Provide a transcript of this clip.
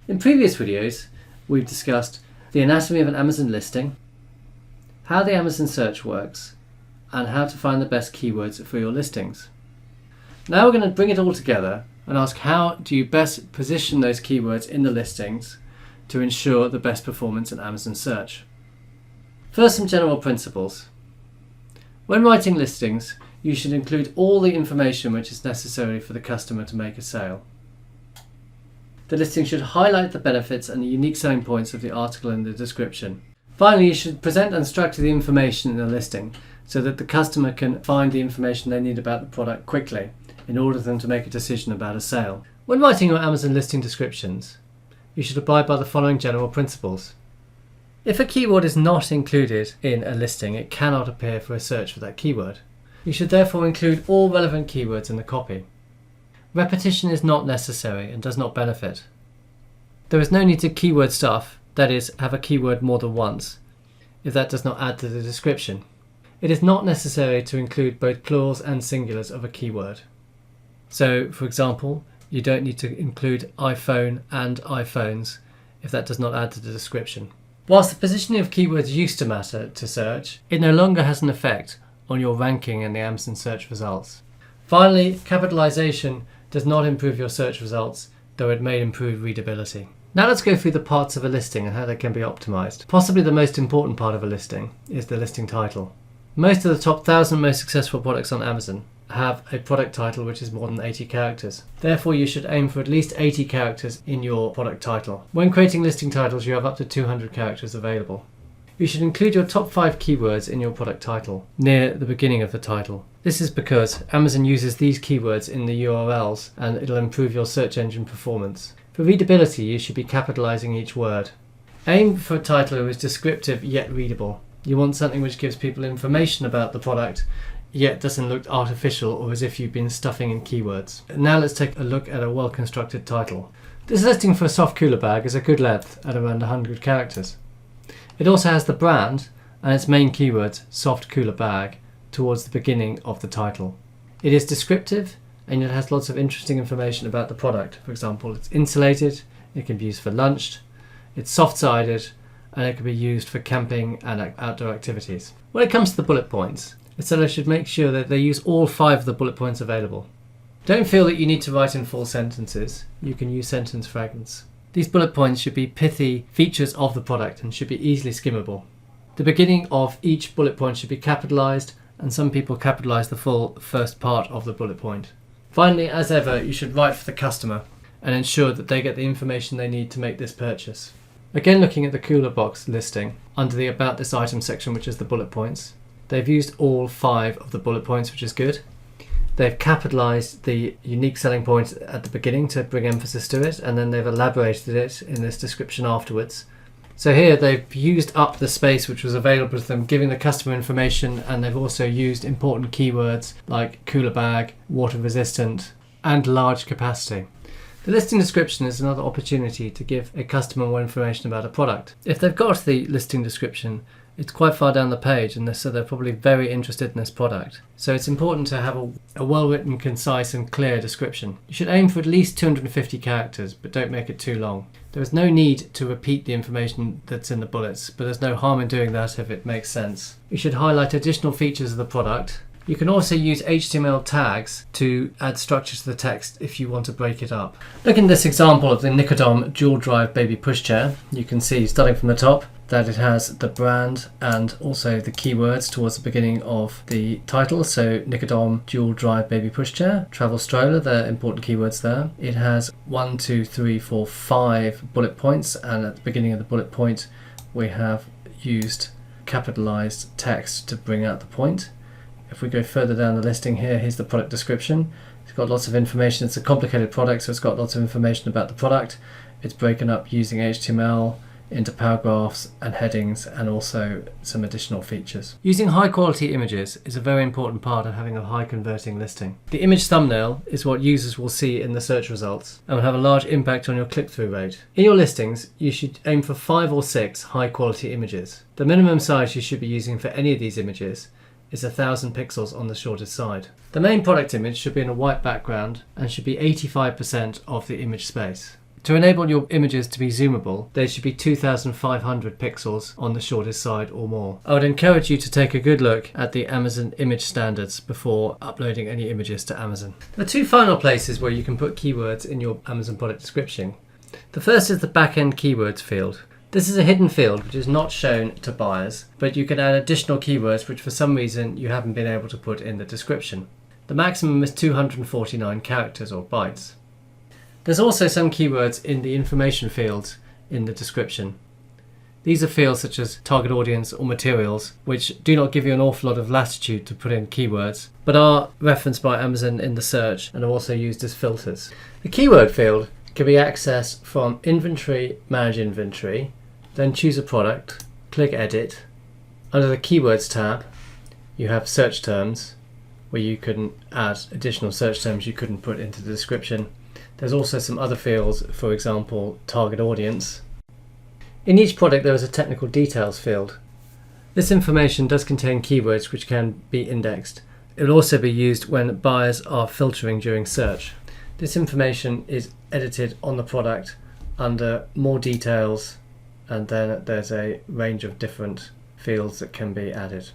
In previous videos, we've discussed the anatomy of an Amazon listing, how the Amazon search works, and how to find the best keywords for your listings. Now we're going to bring it all together and ask how do you best position those keywords in the listings to ensure the best performance in Amazon search. First, some general principles. When writing listings, you should include all the information which is necessary for the customer to make a sale. The listing should highlight the benefits and the unique selling points of the article in the description. Finally, you should present and structure the information in the listing so that the customer can find the information they need about the product quickly in order for them to make a decision about a sale. When writing your Amazon listing descriptions, you should abide by the following general principles. If a keyword is not included in a listing, it cannot appear for a search for that keyword. You should therefore include all relevant keywords in the copy. Repetition is not necessary and does not benefit. There is no need to keyword stuff, that is, have a keyword more than once, if that does not add to the description. It is not necessary to include both plurals and singulars of a keyword. So, for example, you don't need to include iPhone and iPhones if that does not add to the description. Whilst the positioning of keywords used to matter to search, it no longer has an effect on your ranking in the Amazon search results. Finally, capitalization does not improve your search results, though it may improve readability. Now let's go through the parts of a listing and how they can be optimized. Possibly the most important part of a listing is the listing title. Most of the top 1,000 most successful products on Amazon have a product title which is more than 80 characters. Therefore, you should aim for at least 80 characters in your product title. When creating listing titles, you have up to 200 characters available. You should include your top 5 keywords in your product title, near the beginning of the title. This is because Amazon uses these keywords in the URLs and it'll improve your search engine performance. For readability, you should be capitalizing each word. Aim for a title that is descriptive yet readable. You want something which gives people information about the product, yet doesn't look artificial or as if you've been stuffing in keywords. Now let's take a look at a well-constructed title. This listing for a soft cooler bag is a good length at around 100 characters. It also has the brand and its main keywords, soft cooler bag, towards the beginning of the title. It is descriptive and it has lots of interesting information about the product. For example, it's insulated, it can be used for lunch, it's soft-sided, and it can be used for camping and outdoor activities. When it comes to the bullet points, a seller should make sure that they use all 5 of the bullet points available. Don't feel that you need to write in full sentences. You can use sentence fragments. These bullet points should be pithy features of the product and should be easily skimmable. The beginning of each bullet point should be capitalized, and some people capitalize the full first part of the bullet point. Finally, as ever, you should write for the customer and ensure that they get the information they need to make this purchase. Again, looking at the cooler box listing, under the About This Item section, which is the bullet points, they've used all 5 of the bullet points, which is good. They've capitalized the unique selling point at the beginning to bring emphasis to it, and then they've elaborated it in this description afterwards. So here they've used up the space which was available to them, giving the customer information, and they've also used important keywords like cooler bag, water resistant, and large capacity. The listing description is another opportunity to give a customer more information about a product. If they've got the listing description, it's quite far down the page, and so they're probably very interested in this product. So it's important to have a well-written, concise and clear description. You should aim for at least 250 characters, but don't make it too long. There is no need to repeat the information that's in the bullets, but there's no harm in doing that if it makes sense. You should highlight additional features of the product. You can also use HTML tags to add structure to the text if you want to break it up. Look in this example of the 𝗥𝗲𝗏 dual drive baby pushchair. You can see, starting from the top, that it has the brand and also the keywords towards the beginning of the title. So 𝗥𝗲𝗏 dual drive baby pushchair, travel stroller, they're important keywords there. It has 1, 2, 3, 4, 5 bullet points, and at the beginning of the bullet point we have used capitalized text to bring out the point. If we go further down the listing here, here's the product description. It's got lots of information. It's a complicated product, so it's got lots of information about the product. It's broken up using HTML into paragraphs and headings, and also some additional features. Using high quality images is a very important part of having a high converting listing. The image thumbnail is what users will see in the search results and will have a large impact on your click-through rate. In your listings, you should aim for 5 or 6 high quality images. The minimum size you should be using for any of these images is 1000 pixels on the shortest side. The main product image should be in a white background and should be 85% of the image space. To enable your images to be zoomable, they should be 2500 pixels on the shortest side or more. I would encourage you to take a good look at the Amazon image standards before uploading any images to Amazon. There are two final places where you can put keywords in your Amazon product description. The first is the backend keywords field. This is a hidden field which is not shown to buyers, but you can add additional keywords which for some reason you haven't been able to put in the description. The maximum is 249 characters or bytes. There's also some keywords in the information fields in the description. These are fields such as target audience or materials, which do not give you an awful lot of latitude to put in keywords, but are referenced by Amazon in the search and are also used as filters. The keyword field can be accessed from Inventory, Manage Inventory, then choose a product, click Edit. Under the Keywords tab, you have search terms, where you can add additional search terms you couldn't put into the description. There's also some other fields, for example, target audience. In each product there is a technical details field. This information does contain keywords which can be indexed. It will also be used when buyers are filtering during search. This information is edited on the product under more details, and then there's a range of different fields that can be added.